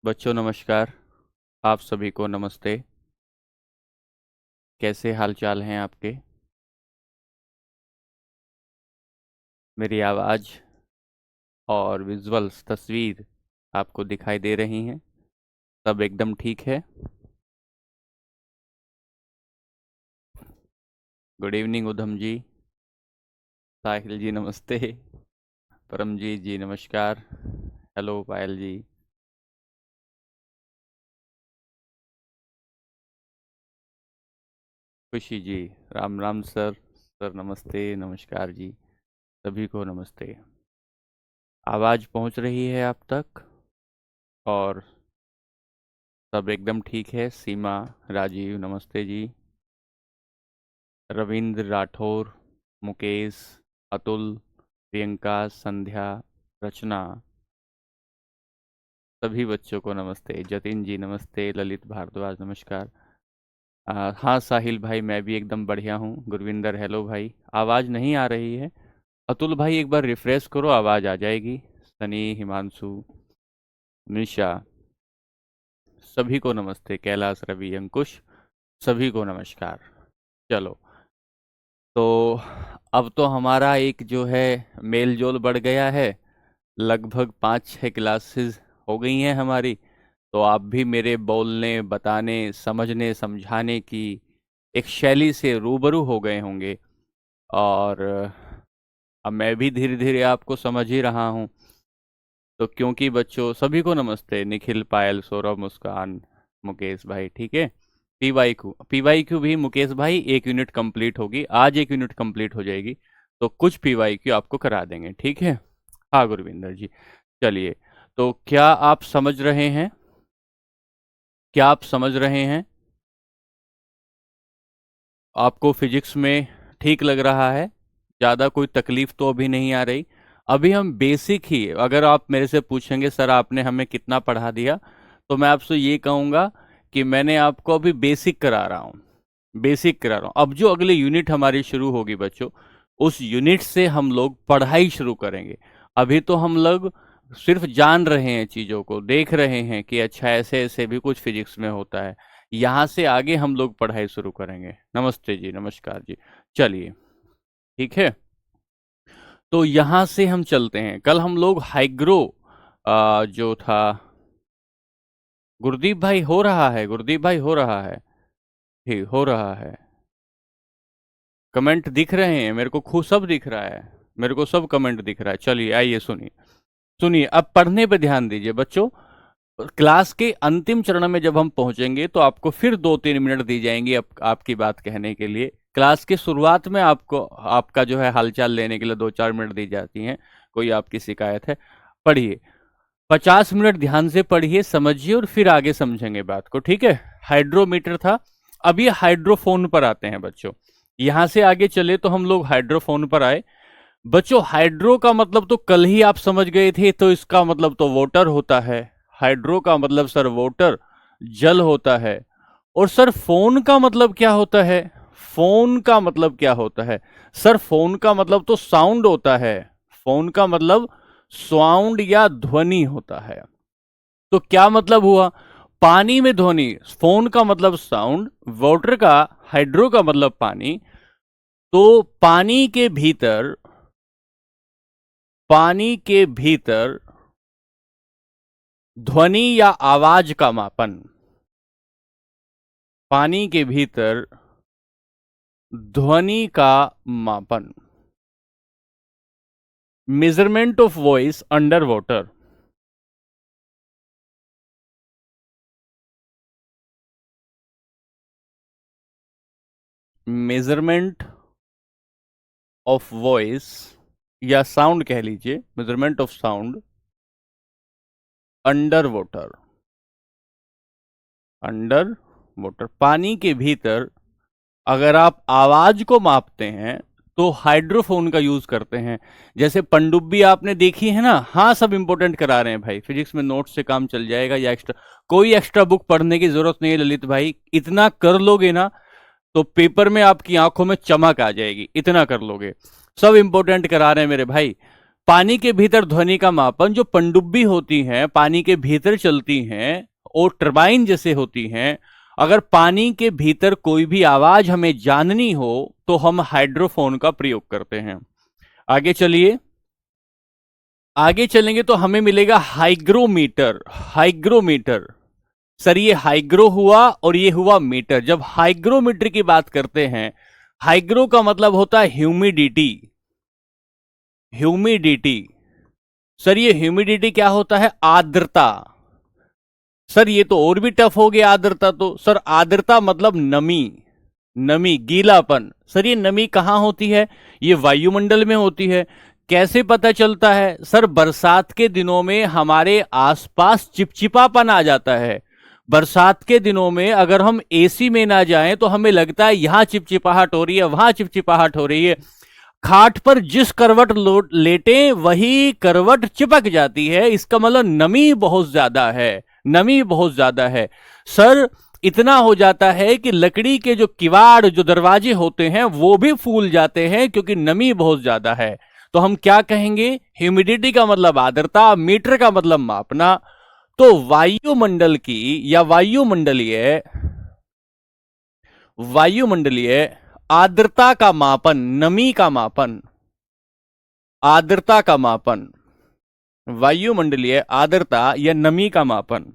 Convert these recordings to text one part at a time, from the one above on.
बच्चों नमस्कार। आप सभी को नमस्ते। कैसे हाल चाल हैं आपके? मेरी आवाज़ और विजुअल्स तस्वीर आपको दिखाई दे रही हैं? सब एकदम ठीक है? गुड इवनिंग उधम जी। साहिल जी नमस्ते। परमजीत जी नमस्कार। हेलो पायल जी। खुशी जी राम राम सर। सर नमस्ते नमस्कार जी। सभी को नमस्ते। आवाज़ पहुंच रही है आप तक? और सब एकदम ठीक है? सीमा, राजीव नमस्ते जी। रविंद्र राठौर, मुकेश, अतुल, प्रियंका, संध्या, रचना, सभी बच्चों को नमस्ते। जतिन जी नमस्ते। ललित भारद्वाज नमस्कार। हाँ साहिल भाई, मैं भी एकदम बढ़िया हूँ। गुरविंदर हेलो भाई। आवाज़ नहीं आ रही है? अतुल भाई एक बार रिफ्रेश करो, आवाज़ आ जाएगी। सनी, हिमांशु, निशा, सभी को नमस्ते। कैलाश, रवि, अंकुश, सभी को नमस्कार। चलो, तो अब तो हमारा एक जो है मेल जोल बढ़ गया है। लगभग 5-6 क्लासेस हो गई हैं हमारी। तो आप भी मेरे बोलने, बताने, समझने, समझाने की एक शैली से रूबरू हो गए होंगे। और अब मैं भी धीरे धीरे आपको समझ ही रहा हूँ। तो क्योंकि बच्चों सभी को नमस्ते। निखिल, पायल, सौरभ, मुस्कान, मुकेश भाई, ठीक है। पीवाई क्यू भी मुकेश भाई 1 यूनिट कंप्लीट होगी आज, 1 यूनिट कंप्लीट हो जाएगी। तो कुछ पीवाई क्यू आपको करा देंगे, ठीक है। हाँ गुरविंदर जी। चलिए, तो क्या आप समझ रहे हैं? क्या आप समझ रहे हैं? आपको फिजिक्स में ठीक लग रहा है? ज़्यादा कोई तकलीफ तो अभी नहीं आ रही? अभी हम बेसिक ही, अगर आप मेरे से पूछेंगे सर आपने हमें कितना पढ़ा दिया, तो मैं आपसे ये कहूँगा कि मैंने आपको अभी बेसिक करा रहा हूँ। बेसिक करा रहा हूँ। अब जो अगले यूनिट हमारी शुरू होगी बच्चों, उस यूनिट से हम लोग पढ़ाई शुरू करेंगे। अभी तो हम लोग सिर्फ जान रहे हैं, चीज़ों को देख रहे हैं कि अच्छा ऐसे ऐसे भी कुछ फिजिक्स में होता है। यहाँ से आगे हम लोग पढ़ाई शुरू करेंगे। नमस्ते जी, नमस्कार जी। चलिए, ठीक है। तो यहाँ से हम चलते हैं। कल हम लोग हाइग्रो जो था, गुरदीप भाई हो रहा है, गुरदीप भाई हो रहा है, ठीक हो रहा है। कमेंट दिख रहे हैं मेरे को, खूब सब दिख रहा है। मेरे को सब कमेंट दिख रहा है। चलिए आइए, सुनिए सुनिए, अब पढ़ने पे ध्यान दीजिए बच्चों। क्लास के अंतिम चरण में जब हम पहुंचेंगे तो आपको फिर 2-3 मिनट दी जाएंगी आपकी बात कहने के लिए। क्लास के शुरुआत में आपको आपका जो है हालचाल लेने के लिए 2-4 मिनट दी जाती हैं। कोई आपकी शिकायत है? पढ़िए, 50 मिनट ध्यान से पढ़िए, समझिए और फिर आगे समझेंगे बात को, ठीक है। हाइड्रोमीटर था। अब ये हाइड्रोफोन पर आते हैं बच्चों। यहां से आगे चले तो हम लोग हाइड्रोफोन पर आए। बच्चों हाइड्रो का मतलब तो कल ही आप समझ गए थे, तो इसका मतलब तो वाटर होता है। हाइड्रो का मतलब सर वाटर, जल होता है। और सर फोन का मतलब क्या होता है? फोन का मतलब क्या होता है? सर फोन का मतलब तो साउंड होता है। फोन का मतलब साउंड या ध्वनि होता है। तो क्या मतलब हुआ? पानी में ध्वनि, फोन का मतलब साउंड, वाटर का, हाइड्रो का मतलब पानी। तो पानी के भीतर ध्वनि या आवाज का मापन। पानी के भीतर ध्वनि का मापन। Measurement of voice under water. Measurement of voice या साउंड कह लीजिए, measurement of sound under water. Under water, पानी के भीतर अगर आप आवाज को मापते हैं तो हाइड्रोफोन का यूज करते हैं। जैसे पनडुब्बी आपने देखी है ना। हाँ, सब इंपॉर्टेंट करा रहे हैं भाई, फिजिक्स में नोट से काम चल जाएगा, या एक्स्ट्रा कोई एक्स्ट्रा बुक पढ़ने की जरूरत नहीं है ललित भाई। इतना कर लोगे ना तो पेपर में आपकी आंखों में चमक आ जाएगी, इतना कर लोगे। सब इंपॉर्टेंट करा रहे हैं मेरे भाई। पानी के भीतर ध्वनि का मापन, जो पनडुब्बी होती हैं पानी के भीतर चलती हैं और टरबाइन जैसे होती हैं, अगर पानी के भीतर कोई भी आवाज हमें जाननी हो तो हम हाइड्रोफोन का प्रयोग करते हैं। आगे चलिए, आगे चलेंगे तो हमें मिलेगा हाइग्रोमीटर। हाइग्रोमीटर, सर ये हाइग्रो हुआ और ये हुआ मीटर। जब हाइग्रोमीटर की बात करते हैं, हाइग्रो का मतलब होता है ह्यूमिडिटी। ह्यूमिडिटी, सर ये ह्यूमिडिटी क्या होता है? आर्द्रता। सर ये तो और भी टफ हो गया आर्द्रता तो। सर आर्द्रता मतलब नमी, नमी, गीलापन। सर ये नमी कहां होती है? ये वायुमंडल में होती है। कैसे पता चलता है? सर बरसात के दिनों में हमारे आसपास चिपचिपापन आ जाता है। बरसात के दिनों में अगर हम एसी में ना जाएं तो हमें लगता है यहां चिपचिपाहट हो रही है, वहां चिपचिपाहट हो रही है। खाट पर जिस करवट लेटे वही करवट चिपक जाती है। इसका मतलब नमी बहुत ज्यादा है, नमी बहुत ज्यादा है। सर इतना हो जाता है कि लकड़ी के जो किवाड़, जो दरवाजे होते हैं वो भी फूल जाते हैं क्योंकि नमी बहुत ज्यादा है। तो हम क्या कहेंगे? ह्यूमिडिटी का मतलब आर्द्रता, मीटर का मतलब मापना। तो वायुमंडल की या वायुमंडलीय, वायुमंडलीय आर्द्रता का मापन, नमी का मापन, आर्द्रता का मापन, वायुमंडलीय आर्द्रता या नमी का मापन,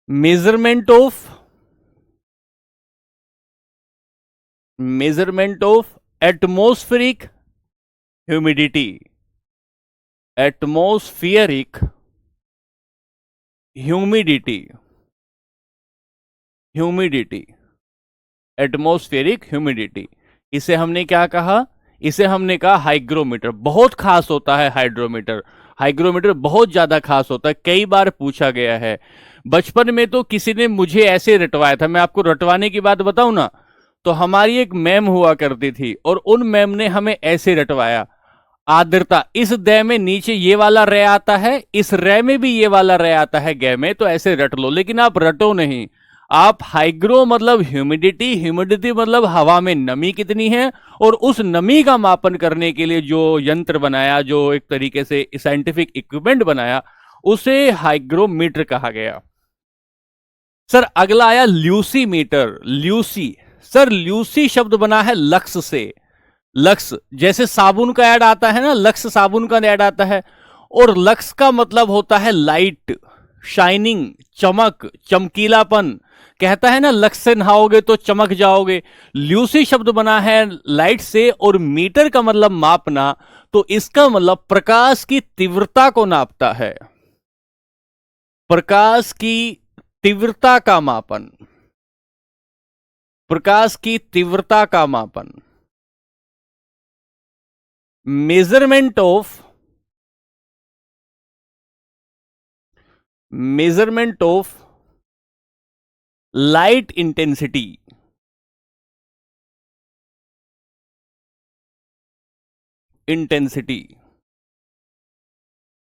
measurement of, measurement of atmospheric humidity, atmospheric humidity, humidity, atmospheric humidity. इसे हमने क्या कहा? इसे हमने कहा हाइग्रोमीटर। बहुत खास होता है हाइड्रोमीटर। हाइग्रोमीटर बहुत ज्यादा खास होता है, कई बार पूछा गया है। बचपन में तो किसी ने मुझे ऐसे रटवाया था। मैं आपको रटवाने की बात बताऊं ना, तो हमारी एक मैम हुआ करती थी और उन मैम ने हमें ऐसे रटवाया। आर्द्रता, इस दै में नीचे ये वाला रे आता है, इस रे में भी ये वाला रे आता है गे में, तो ऐसे रट लो। लेकिन आप रटो नहीं, आप हाइग्रो मतलब ह्यूमिडिटी, ह्यूमिडिटी मतलब हवा में नमी कितनी है, और उस नमी का मापन करने के लिए जो यंत्र बनाया, जो एक तरीके से साइंटिफिक इक्विपमेंट बनाया, उसे हाइग्रोमीटर कहा गया। सर अगला आया ल्यूसी मीटर। ल्यूसी, सर ल्यूसी शब्द बना है लक्स से। लक्स, जैसे साबुन का ऐड आता है ना, लक्स साबुन का ऐड आता है, और लक्स का मतलब होता है लाइट, शाइनिंग, चमक, चमकीलापन। कहता है ना लक्स से नहाओगे तो चमक जाओगे। ल्यूसी शब्द बना है लाइट से, और मीटर का मतलब मापना, तो इसका मतलब प्रकाश की तीव्रता को नापता है। प्रकाश की तीव्रता का मापन, प्रकाश की तीव्रता का मापन, measurement of, measurement of light intensity, intensity,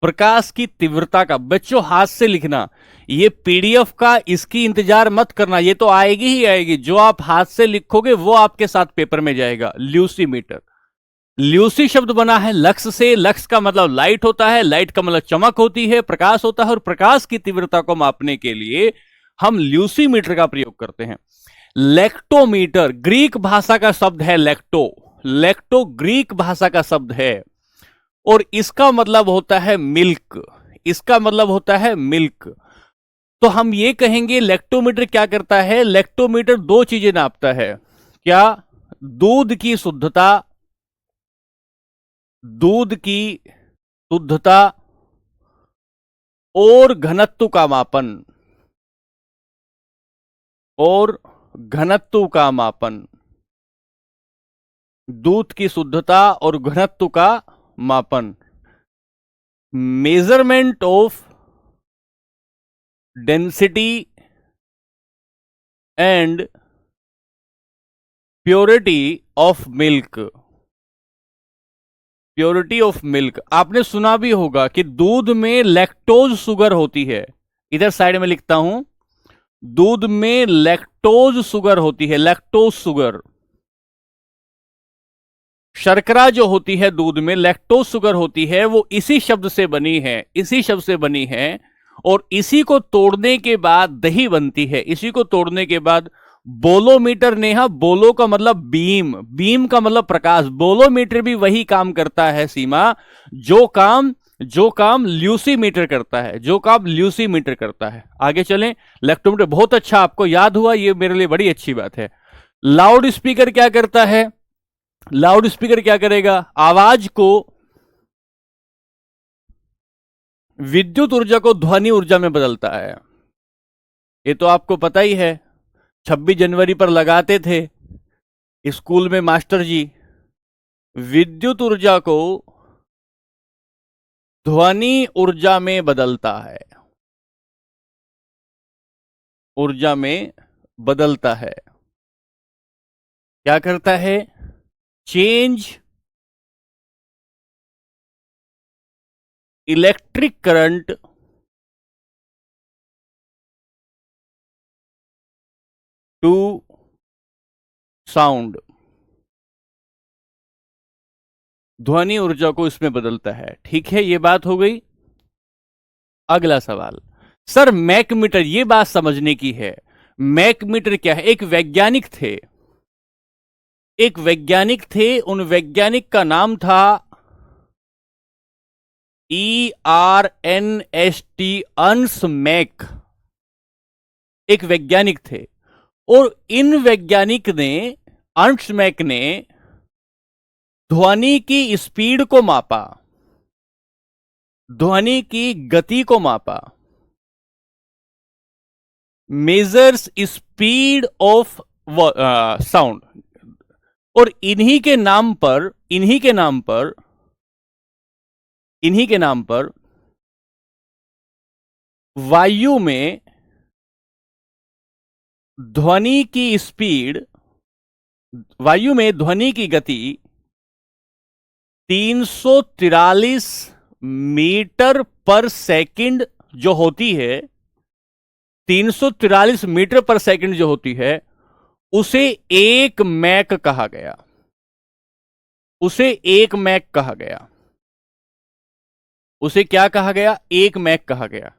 प्रकाश की तीव्रता का। बच्चों हाथ से लिखना, ये पीडीएफ का इसकी इंतजार मत करना, ये तो आएगी ही आएगी। जो आप हाथ से लिखोगे वो आपके साथ पेपर में जाएगा। ल्यूसी मीटर, ल्यूसी शब्द बना है लक्स से। लक्स का मतलब लाइट होता है, लाइट का मतलब चमक होती है, प्रकाश होता है, और प्रकाश की तीव्रता को मापने के लिए हम ल्यूसी मीटर का प्रयोग करते हैं। लेक्टोमीटर, ग्रीक भाषा का शब्द है लेक्टो। लेक्टो ग्रीक भाषा का शब्द है, और इसका मतलब होता है मिल्क। इसका मतलब होता है मिल्क। तो हम ये कहेंगे लेक्टोमीटर क्या करता है? लेक्टोमीटर दो चीजें नापता है। क्या? दूध की शुद्धता, दूध की शुद्धता और घनत्व का मापन, और घनत्व का मापन, दूध की शुद्धता और घनत्व का मापन, measurement of density and purity of milk. Purity of milk, आपने सुना भी होगा कि दूध में लैक्टोज शुगर होती है। इधर साइड में लिखता हूं, दूध में लैक्टोज शुगर होती है, लैक्टोज शुगर। शर्करा जो होती है दूध में, लैक्टोज शुगर होती है, वो इसी शब्द से बनी है, इसी शब्द से बनी है। और इसी को तोड़ने के बाद दही बनती है, इसी को तोड़ने के बाद बोलोमीटर। नेहा, बोलो का मतलब बीम, बीम का मतलब प्रकाश, बोलोमीटर भी वही काम करता है सीमा, जो काम ल्यूसीमीटर करता है, जो काम ल्यूसीमीटर करता है। आगे चलें। लैक्टोमीटर बहुत अच्छा, आपको याद हुआ, ये मेरे लिए बड़ी अच्छी बात है। लाउड स्पीकर क्या करता है? लाउड स्पीकर क्या करेगा? आवाज को, विद्युत ऊर्जा को ध्वनि ऊर्जा में बदलता है। ये तो आपको पता ही है, 26 जनवरी पर लगाते थे स्कूल में मास्टर जी। विद्युत ऊर्जा को ध्वनि ऊर्जा में बदलता है, ऊर्जा में बदलता है। क्या करता है? Change electric current to sound, ध्वनि ऊर्जा को इसमें बदलता है। ठीक है, ये बात हो गई। अगला सवाल, सर मैकमीटर, ये बात समझने की है। मैकमीटर क्या है? एक वैज्ञानिक थे, एक वैज्ञानिक थे, उन वैज्ञानिक का नाम था ERNST, अंश मैक। एक वैज्ञानिक थे और इन वैज्ञानिक ने, अंश मैक ने ध्वनि की स्पीड को मापा, ध्वनि की गति को मापा। Measures speed of sound. और इन्हीं के नाम पर, इन्हीं के नाम पर, इन्हीं के नाम पर वायु में ध्वनि की स्पीड, वायु में ध्वनि की गति 343 मीटर पर सेकंड जो होती है, 343 मीटर पर सेकंड जो होती है, उसे एक मैक कहा गया, उसे एक मैक कहा गया। उसे क्या कहा गया? एक मैक कहा गया।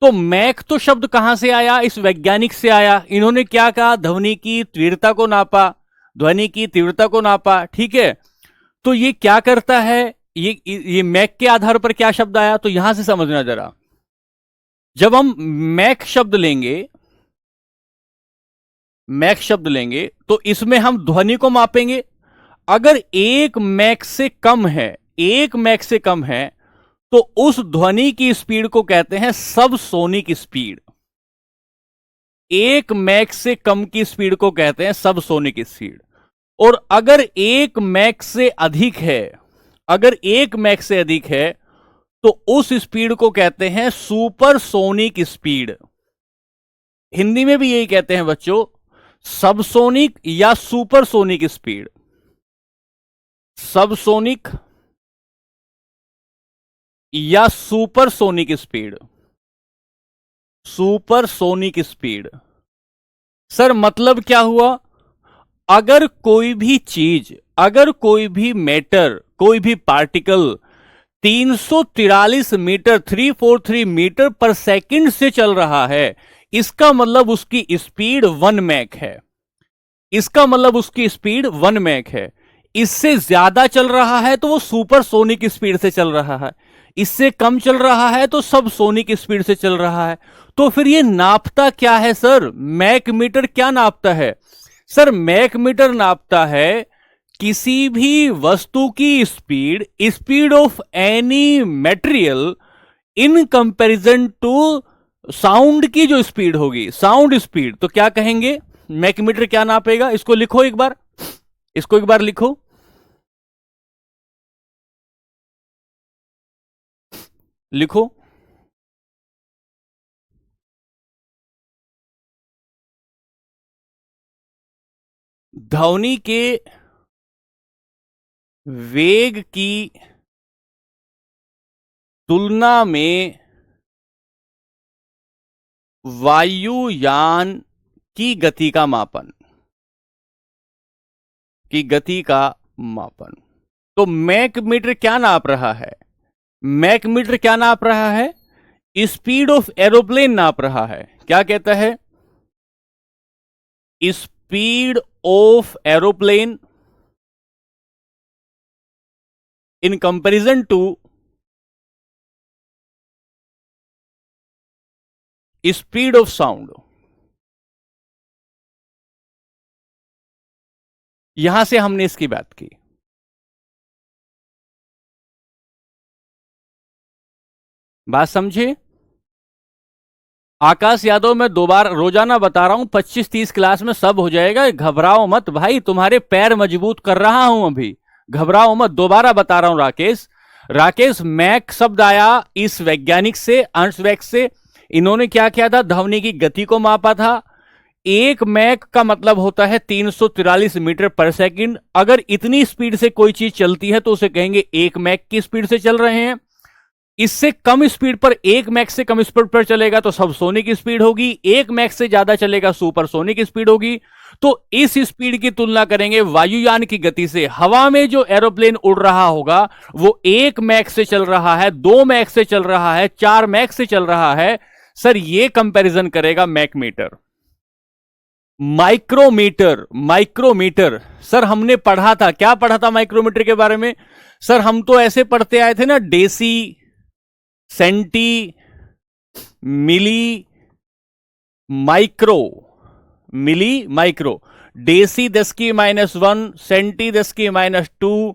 तो मैक तो शब्द कहां से आया? इस वैज्ञानिक से आया। इन्होंने क्या कहा? ध्वनि की तीव्रता को नापा, ध्वनि की तीव्रता को नापा। ठीक है, तो ये क्या करता है? ये मैक के आधार पर क्या शब्द आया, तो यहां से समझना जरा। जब हम मैक शब्द लेंगे, मैक शब्द लेंगे, तो इसमें हम ध्वनि को मापेंगे। अगर एक मैक से कम है, एक मैक से कम है, तो उस ध्वनि की स्पीड को कहते हैं सब सोनिक स्पीड। एक मैक से कम की स्पीड को कहते हैं सब सोनिक स्पीड। और अगर एक मैक से अधिक है, अगर एक मैक से अधिक है, तो उस स्पीड को कहते हैं सुपर सोनिक स्पीड। हिंदी में भी यही कहते हैं बच्चों, सबसोनिक या सुपर सोनिक स्पीड। सबसोनिक या super sonic speed, super sonic speed. Sir मतलब क्या हुआ? अगर कोई भी चीज, अगर कोई भी मैटर, कोई भी पार्टिकल 343 मीटर, 343 मीटर पर सेकंड से चल रहा है, इसका मतलब उसकी स्पीड 1 मैक है। इसका मतलब उसकी स्पीड 1 मैक है। इससे ज्यादा चल रहा है तो वो सुपर सोनिक स्पीड से चल रहा है, इससे कम चल रहा है तो सब सोनिक स्पीड से चल रहा है। तो फिर ये नापता क्या है सर? मैक मीटर क्या नापता है? सर मैक मीटर नापता है किसी भी वस्तु की speed, speed of any material in comparison to sound की जो स्पीड होगी, साउंड स्पीड। तो क्या कहेंगे? मैक मीटर क्या नापेगा? इसको लिखो एक बार, इसको एक बार लिखो। लिखो, ध्वनि के वेग की तुलना में वायुयान की गति का मापन, की गति का मापन। तो मैक मीटर क्या नाप रहा है? मैक मीटर क्या नाप रहा है? स्पीड ऑफ एरोप्लेन नाप रहा है। क्या कहता है? Speed of aeroplane in comparison to speed of sound. यहां से हमने इसकी बात की। बात समझे? आकाश यादव, मैं दोबारा रोजाना बता रहा हूं, 25-30 क्लास में सब हो जाएगा, घबराओ मत भाई, तुम्हारे पैर मजबूत कर रहा हूं अभी, घबराओ मत। दोबारा बता रहा हूं राकेश। राकेश, मैक शब्द आया इस वैज्ञानिक से, अर्नस्ट से। इन्होंने क्या किया था? ध्वनि की गति को मापा था। एक मैक का मतलब होता है 343 मीटर पर सेकंड। अगर इतनी स्पीड से कोई चीज चलती है तो उसे कहेंगे एक मैक की स्पीड से चल रहे हैं। इससे कम स्पीड पर, एक मैक से कम स्पीड पर चलेगा तो सबसोनिक स्पीड होगी, एक मैक से ज्यादा चलेगा सुपरसोनिक स्पीड होगी। तो इस स्पीड की तुलना करेंगे वायुयान की गति से। हवा में जो एरोप्लेन उड़ रहा होगा वो एक मैक से चल रहा है, 2 मैक से चल रहा है, 4 मैक से चल रहा है। सर ये कंपैरिजन करेगा Mach metre. Micrometre, micrometre sir हमने पढ़ा था, क्या पढ़ा था माइक्रोमीटर के बारे में? सर हम तो ऐसे पढ़ते आए थे ना, deci, centi, milli, micro, milli, micro. Deci 10⁻⁻1, centi 10⁻²,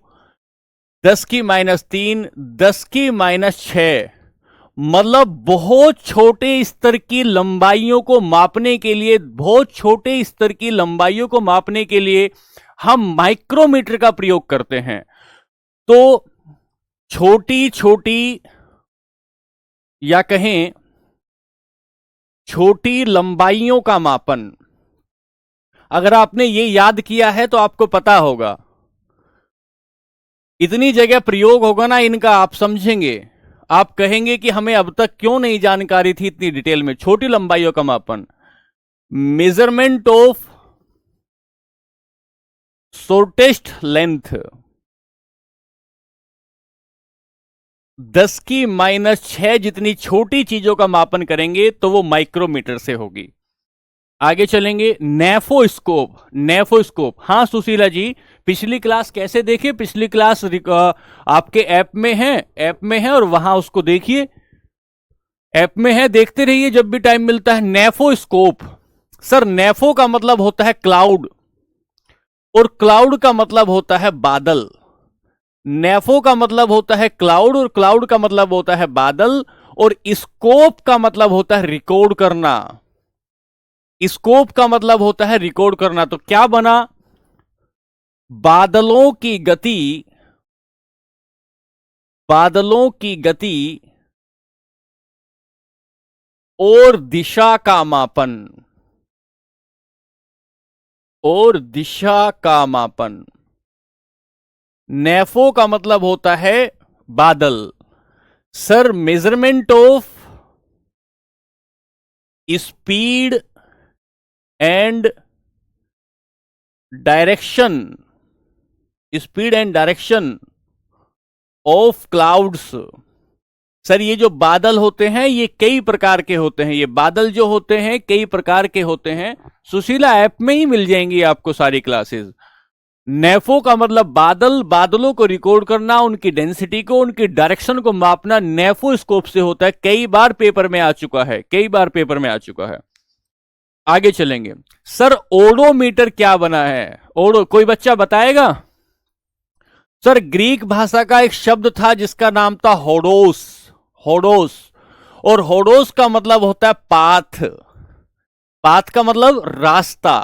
10⁻3, 10⁻6। मतलब बहुत छोटे स्तर की लंबाइयों को मापने के लिए, बहुत छोटे स्तर की लंबाइयों को मापने के लिए हम माइक्रोमीटर का प्रयोग करते हैं। तो छोटी छोटी या कहें छोटी लंबाइयों का मापन, अगर आपने ये याद किया है तो आपको पता होगा, इतनी जगह प्रयोग होगा ना इनका, आप समझेंगे, आप कहेंगे कि हमें अब तक क्यों नहीं जानकारी थी इतनी डिटेल में। छोटी लंबाइयों का मापन, मेजरमेंट ऑफ शॉर्टेस्ट लेंथ, 10⁻6 जितनी छोटी चीजों का मापन करेंगे तो वो माइक्रोमीटर से होगी। आगे चलेंगे, नेफोस्कोप। नेफोस्कोप, हाँ सुशीला जी, पिछली क्लास कैसे देखे? पिछली क्लास आपके ऐप में है, ऐप में है, और वहां उसको देखिए, ऐप में है, देखते रहिए जब भी टाइम मिलता है। नेफोस्कोप। सर नेफो का मतलब होता है क्लाउड, और क्लाउड का मतलब होता है बादल। नेफो का मतलब होता है क्लाउड, और क्लाउड का मतलब होता है बादल, और स्कोप का मतलब होता है रिकॉर्ड करना। स्कोप का मतलब होता है रिकॉर्ड करना। तो क्या बना? बादलों की गति, बादलों की गति और दिशा का मापन, और दिशा का मापन। नेफो का मतलब होता है बादल। Sir measurement of speed and direction, speed and direction of clouds. Sir ये जो बादल होते हैं ये कई प्रकार के होते हैं, ये बादल जो होते हैं कई प्रकार के होते हैं। सुशीला ऐप में ही मिल जाएंगी आपको सारी क्लासेस। नेफो का मतलब बादल, बादलों को रिकॉर्ड करना, उनकी डेंसिटी को, उनकी डायरेक्शन को मापना नेफोस्कोप से होता है। कई बार पेपर में आ चुका है, कई बार पेपर में आ चुका है। आगे चलेंगे। सर ओडोमीटर क्या बना है? ओडो, कोई बच्चा बताएगा? सर ग्रीक भाषा का एक शब्द था जिसका नाम था होडोस, होडोस, और होडोस का मतलब होता है पाथ। पाथ का मतलब रास्ता,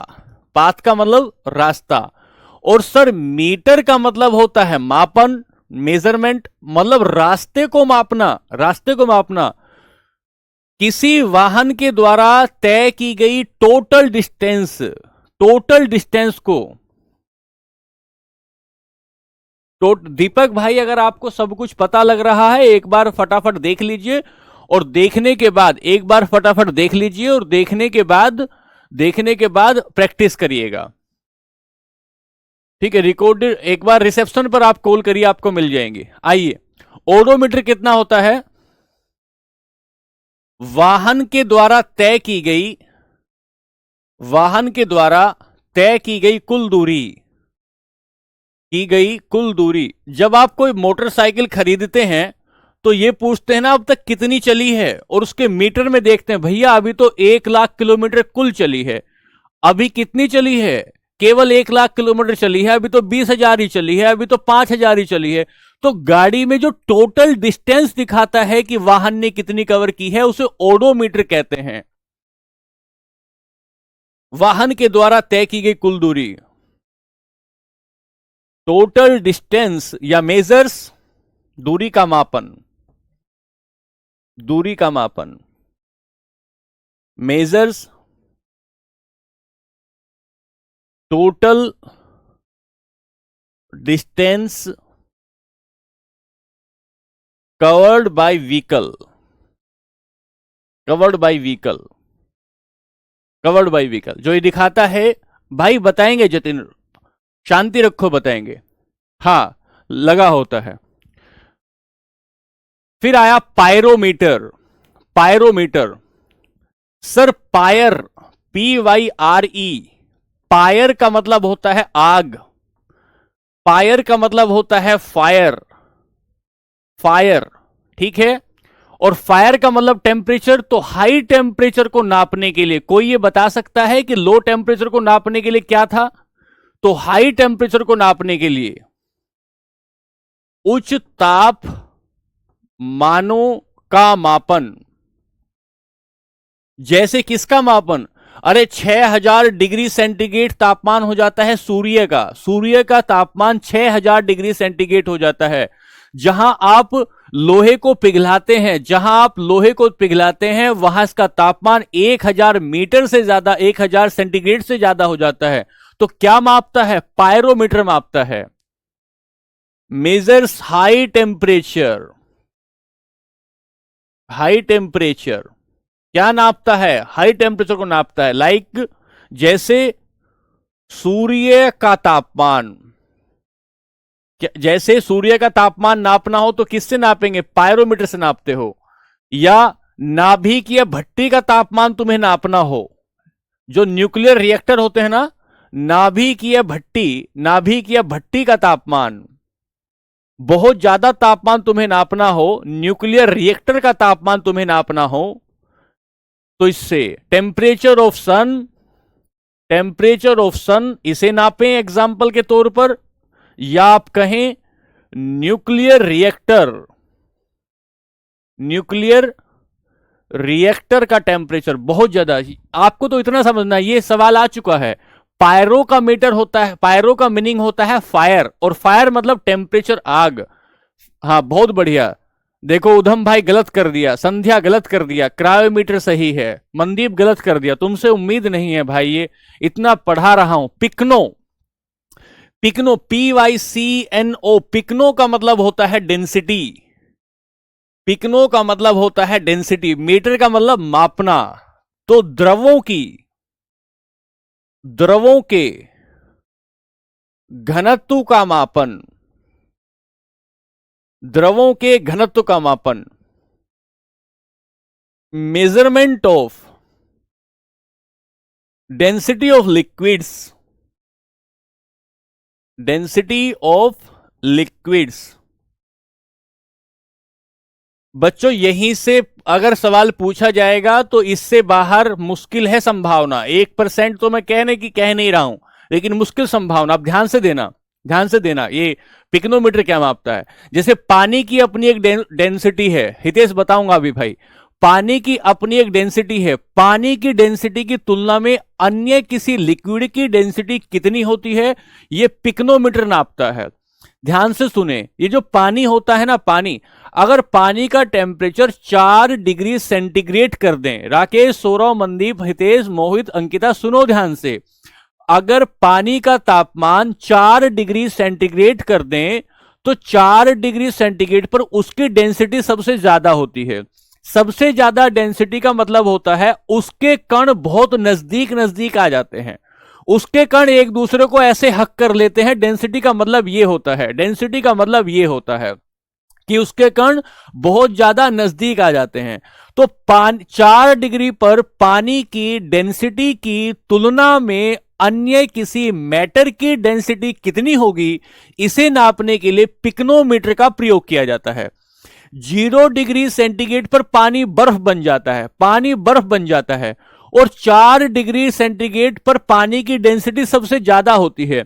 पाथ का मतलब रास्ता। और सर मीटर का मतलब होता है मापन, मेजरमेंट, मतलब रास्ते को मापना, रास्ते को मापना। किसी वाहन के द्वारा तय की गई टोटल डिस्टेंस, टोटल डिस्टेंस को दीपक भाई अगर आपको सब कुछ पता लग रहा है एक बार फटाफट देख लीजिए, और देखने के बाद, एक बार फटाफट देख लीजिए और देखने के बाद, देखने के बाद प्रैक्टिस करिएगा। ठीक है, रिकॉर्डेड, एक बार रिसेप्शन पर आप कॉल करिए, आपको मिल जाएंगे। आइए, ओडोमीटर कितना होता है? वाहन के द्वारा तय की गई, वाहन के द्वारा तय की गई कुल दूरी, की गई कुल दूरी। जब आप कोई मोटरसाइकिल खरीदते हैं तो ये पूछते हैं ना अब तक कितनी चली है, और उसके मीटर में देखते हैं, भैया अभी तो 1 लाख किलोमीटर कुल चली है। अभी कितनी चली है? केवल 1 लाख किलोमीटर चली है। अभी तो 20,000 ही चली है, अभी तो 5,000 ही चली है। तो गाड़ी में जो टोटल डिस्टेंस दिखाता है कि वाहन ने कितनी कवर की है, उसे ओडोमीटर कहते हैं। वाहन के द्वारा तय की गई कुल दूरी, टोटल डिस्टेंस या मेजर्स, दूरी का मापन, दूरी का मापन, measures total distance covered by vehicle, covered by vehicle, covered by vehicle. जो ये दिखाता है, भाई बताएंगे जतिन, शांति रखो, बताएंगे। हाँ, लगा होता है। फिर आया pyrometer, pyrometer. Sir pyre, PYRE, pyre का मतलब होता है आग, पायर का मतलब होता है फायर, फायर, ठीक है। और फायर का मतलब टेम्परेचर। तो हाई टेम्परेचर को नापने के लिए कोई ये बता सकता है कि लो टेम्परेचर को नापने के लिए क्या था? तो हाई टेम्परेचर को नापने के लिए उच्च ताप मानों का मापन। जैसे किसका मापन? अरे 6,000 डिग्री सेंटीग्रेड तापमान हो जाता है सूर्य का, सूर्य का तापमान 6,000 डिग्री सेंटीग्रेड हो जाता है। जहां आप लोहे को पिघलाते हैं, जहां आप लोहे को पिघलाते हैं, वहां इसका तापमान 1,000 मीटर से ज्यादा, 1,000 सेंटीग्रेड से ज्यादा हो जाता है। तो क्या मापता है? पायरोमीटर मापता है। Measures high temperature, high temperature क्या नापता है? हाई टेम्परेचर को नापता है। लाइक जैसे सूर्य का तापमान, जैसे सूर्य का तापमान नापना हो तो किससे नापेंगे? पायरोमीटर से नापते हो। या नाभिकीय भट्टी का तापमान तुम्हें नापना हो, जो न्यूक्लियर रिएक्टर होते हैं ना, नाभिकीय भट्टी, नाभिकीय भट्टी का तापमान, बहुत ज्यादा तापमान तुम्हें नापना हो, न्यूक्लियर रिएक्टर का तापमान तुम्हें नापना हो, तो इससे temperature of sun, temperature of sun इसे नापें एग्जाम्पल के तौर पर। या आप कहें न्यूक्लियर रिएक्टर, न्यूक्लियर रिएक्टर का टेम्परेचर बहुत ज्यादा। आपको तो इतना समझना, ये सवाल आ चुका है। पायरो का मीटर होता है, पायरो का मीनिंग होता है फायर, और फायर मतलब टेम्परेचर, आग। हाँ बहुत बढ़िया। देखो उधम भाई गलत कर दिया, संध्या गलत कर दिया, क्रायोमीटर सही है, मनदीप गलत कर दिया। तुमसे उम्मीद नहीं है भाई, ये इतना पढ़ा रहा हूं। पिकनो, पिकनो, PYCNO, पिकनो का मतलब होता है डेंसिटी, पिकनो का मतलब होता है डेंसिटी। मीटर का मतलब मापना। तो द्रवों की, द्रवों के घनत्व का मापन, द्रवों के घनत्व का मापन। Measurement of density of liquids, density of liquids. बच्चों यहीं से अगर सवाल पूछा जाएगा तो इससे बाहर मुश्किल है संभावना। 1% तो मैं कह नहीं रहा हूं, लेकिन मुश्किल संभावना। आप ध्यान से देना, ध्यान से देना। ये पिक्नोमीटर क्या मापता है? जैसे पानी की अपनी एक डेंसिटी है, हितेश बताऊंगा अभी भाई। पानी की अपनी एक डेंसिटी है, पानी की डेंसिटी की तुलना में अन्य किसी लिक्विड की डेंसिटी कितनी होती है, ये पिक्नोमीटर नापता है। ध्यान से सुने, ये जो पानी होता है ना, पानी, अगर पानी का टेम्परेचर 4 डिग्री सेंटीग्रेड कर दें, राकेश, सौरव, मनदीप, हितेश, मोहित, अंकिता, सुनो ध्यान से। अगर पानी का तापमान 4 डिग्री सेंटीग्रेड कर दें तो 4 डिग्री सेंटीग्रेड पर उसकी डेंसिटी सबसे ज्यादा होती है। सबसे ज्यादा डेंसिटी का मतलब होता है उसके कण बहुत नजदीक नजदीक आ जाते हैं, उसके कण एक दूसरे को ऐसे हक कर लेते हैं। डेंसिटी का मतलब ये होता है, डेंसिटी का मतलब ये होता है कि उसके कण बहुत ज्यादा नजदीक आ जाते हैं। तो 4 डिग्री पर पानी की डेंसिटी की तुलना में अन्य किसी मैटर की डेंसिटी कितनी होगी, इसे नापने के लिए पिक्नोमीटर का प्रयोग किया जाता है। 0 डिग्री सेंटीग्रेड पर पानी बर्फ बन जाता है, पानी बर्फ बन जाता है, और 4 डिग्री सेंटीग्रेड पर पानी की डेंसिटी सबसे ज्यादा होती है।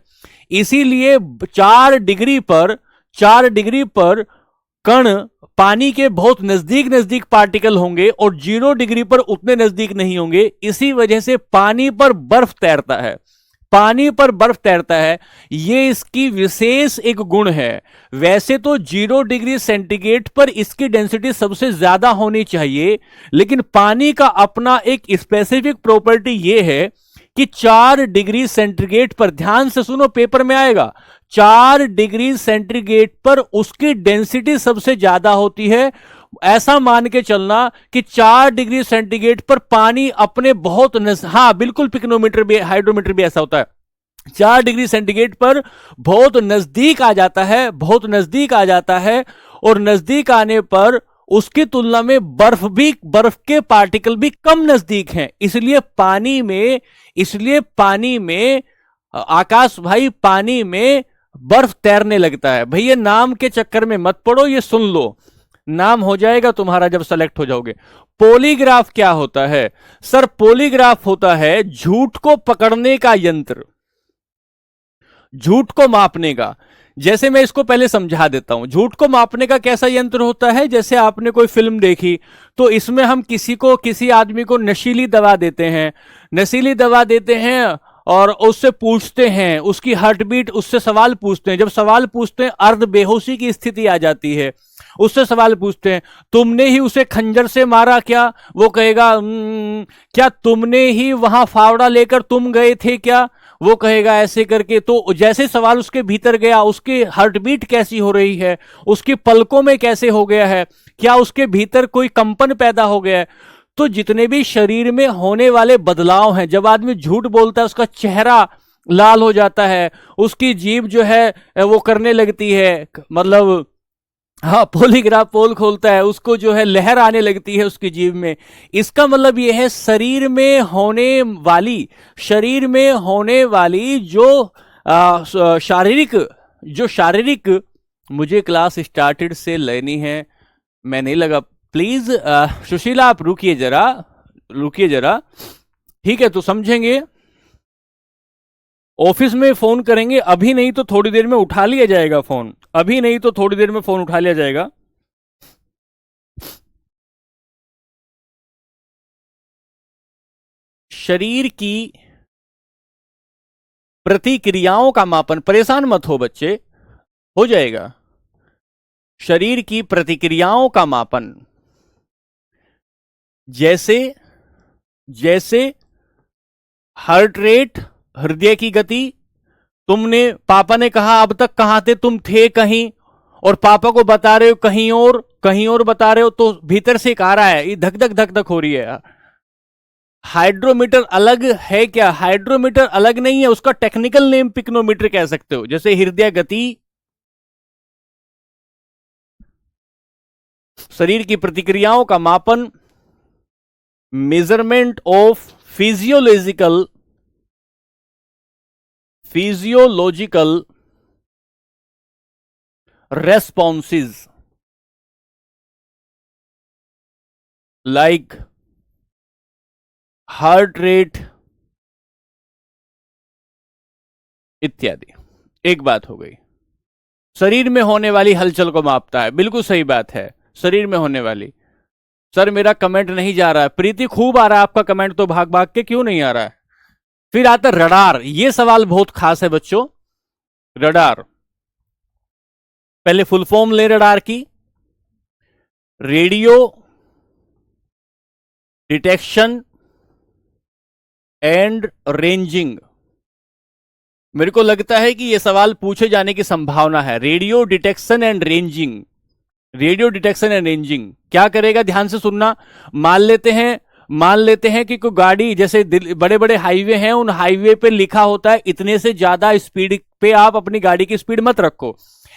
इसीलिए 4 डिग्री पर कण पानी के बहुत नजदीक नजदीक पार्टिकल होंगे और 0 डिग्री पर उतने नजदीक नहीं होंगे। इसी वजह से पानी पर बर्फ तैरता है, पानी पर बर्फ तैरता है। यह इसकी विशेष एक गुण है। वैसे तो 0 डिग्री सेंटीग्रेड पर इसकी डेंसिटी सबसे ज्यादा होनी चाहिए, लेकिन पानी का अपना एक स्पेसिफिक प्रॉपर्टी यह है कि 4 डिग्री सेंटीग्रेड पर, ध्यान से सुनो पेपर में आएगा, 4 डिग्री सेंटीग्रेड पर उसकी डेंसिटी सबसे ज्यादा होती है। ऐसा मान के चलना कि 4 डिग्री सेंटीग्रेड पर पानी अपने बहुत हाँ बिल्कुल, पिक्नोमीटर भी, हाइड्रोमीटर भी ऐसा होता है। 4 डिग्री सेंटीग्रेड पर बहुत नजदीक आ जाता है, बहुत नजदीक आ जाता है, और नजदीक आने पर उसकी तुलना में बर्फ के पार्टिकल भी कम नजदीक हैं। इसलिए पानी में आकाश भाई, पानी में बर्फ तैरने लगता है। भैया नाम के चक्कर में मत पड़ो, ये सुन लो, नाम हो जाएगा तुम्हारा जब सेलेक्ट हो जाओगे। पॉलीग्राफ क्या होता है? सर पॉलीग्राफ होता है झूठ को पकड़ने का यंत्र, झूठ को मापने का। जैसे मैं इसको पहले समझा देता हूं, झूठ को मापने का कैसा यंत्र होता है। जैसे आपने कोई फिल्म देखी तो इसमें हम किसी आदमी को नशीली दवा देते हैं और उससे पूछते हैं, उसकी हार्ट बीट, उससे सवाल पूछते हैं। जब सवाल पूछते हैं, अर्ध बेहोशी की स्थिति आ जाती है, उससे सवाल पूछते हैं, तुमने ही उसे खंजर से मारा क्या? वो कहेगा क्या तुमने ही वहां फावड़ा लेकर तुम गए थे क्या? वो कहेगा ऐसे करके। तो जैसे सवाल उसके भीतर गया, उसकी हार्ट बीट कैसी हो रही है, उसकी पलकों में कैसे हो गया है, क्या उसके भीतर कोई कंपन पैदा हो गया है। तो जितने भी शरीर में होने वाले बदलाव हैं, जब आदमी झूठ बोलता है उसका चेहरा लाल हो जाता है, उसकी जीभ जो है वो करने लगती है, मतलब हाँ पॉलीग्राफ पोल खोलता है, उसको जो है लहर आने लगती है उसकी जीभ में। इसका मतलब यह है शरीर में होने वाली जो शारीरिक मुझे क्लास स्टार्टेड से लेनी है, मैं नहीं लगा, प्लीज सुशीला आप रुकिए जरा, ठीक है? तो समझेंगे, ऑफिस में फोन करेंगे, अभी नहीं तो थोड़ी देर में उठा लिया जाएगा फोन, शरीर की प्रतिक्रियाओं का मापन, परेशान मत हो बच्चे, हो जाएगा। शरीर की प्रतिक्रियाओं का मापन, जैसे हार्ट रेट, हृदय की गति। पापा ने कहा अब तक कहां थे तुम, थे कहीं, और पापा को बता रहे हो कहीं और बता रहे हो, तो भीतर से आ रहा है, ये धक धक हो रही है। हाइड्रोमीटर अलग है क्या? हाइड्रोमीटर अलग नहीं है, उसका टेक्निकल नेम पिक्नोमीटर कह सकते हो। जैसे हृदय गति, शरीर की प्रतिक्रियाओं का मापन, measurement of physiological responses like heart rate इत्यादि। एक बात हो गई। शरीर में होने वाली हलचल को मापता है, बिल्कुल सही बात है, शरीर में होने वाली। सर मेरा कमेंट नहीं जा रहा है, प्रीति खूब आ रहा है आपका कमेंट, तो भाग भाग के क्यों नहीं आ रहा है? फिर आता है रडार, ये सवाल बहुत खास है बच्चों। रडार, पहले फुल फॉर्म ले रडार की, रेडियो डिटेक्शन एंड रेंजिंग। मेरे को लगता है कि यह सवाल पूछे जाने की संभावना है। रेडियो डिटेक्शन एंड रेंजिंग क्या करेगा? ध्यान से सुनना। मान लेते मान लेते हैं कि कोई गाड़ी, जैसे बड़े बड़े हाईवे हैं, उन हाईवे पे लिखा होता है इतने से ज्यादा स्पीड पे आप अपनी गाड़ी की स्पीड मत रखो,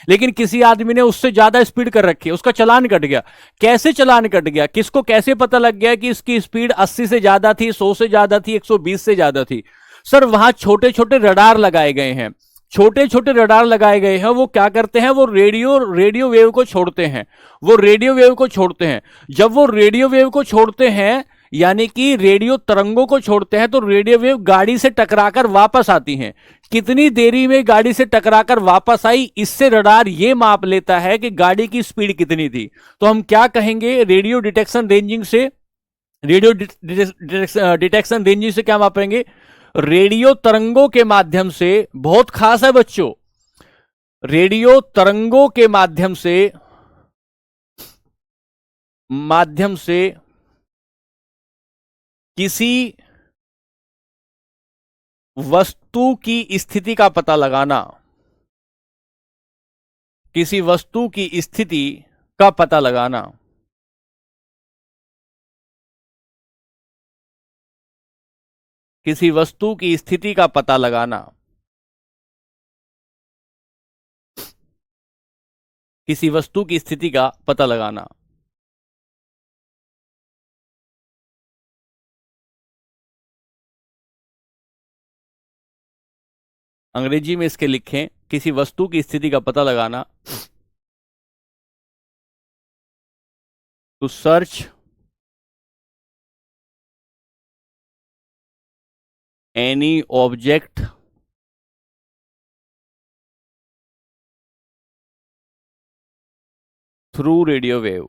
लेकिन किसी आदमी ने उससे ज्यादा स्पीड कर रखी है, उसका चालान कट गया। कैसे चालान कट गया, किसको कैसे पता लग गया कि इसकी स्पीड 80 से ज्यादा थी, 100 से ज्यादा थी, 120 से ज्यादा थी? सर वहां छोटे छोटे रडार लगाए गए हैं, छोटे छोटे रडार लगाए गए हैं। वो क्या करते हैं, वो रेडियो वेव को छोड़ते हैं, वो रेडियो वेव को छोड़ते हैं। जब वो रेडियो वेव को छोड़ते हैं, यानी कि रेडियो तरंगों को छोड़ते हैं, तो रेडियो वेव गाड़ी से टकराकर वापस आती हैं। कितनी देरी में गाड़ी से टकराकर वापस आई, इससे रडार ये माप लेता है कि गाड़ी की स्पीड कितनी थी। तो हम क्या कहेंगे, रेडियो डिटेक्शन रेंजिंग से, रेडियो डिटेक्शन रेंजिंग से क्या मापेंगे, रेडियो तरंगों के माध्यम से, बहुत खास है बच्चों, रेडियो तरंगों के माध्यम से किसी वस्तु की स्थिति का पता लगाना, किसी वस्तु की स्थिति का पता लगाना, किसी वस्तु की स्थिति का पता लगाना, किसी वस्तु की स्थिति का पता लगाना। अंग्रेजी में इसके लिखें, किसी वस्तु की स्थिति का पता लगाना, to search any object through radio wave,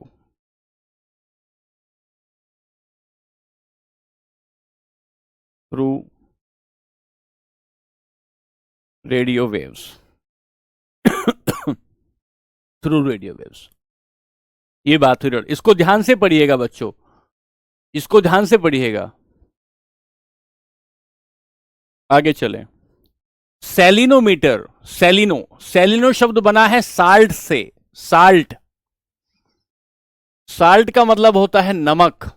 through radio waves, through radio waves. ये बात हुई। इसको ध्यान से पढ़िएगा बच्चों, इसको ध्यान से पढ़िएगा। आगे चलें। सेलिनोमीटर, सेलिनो शब्द बना है साल्ट से, साल्ट, साल्ट का मतलब होता है नमक,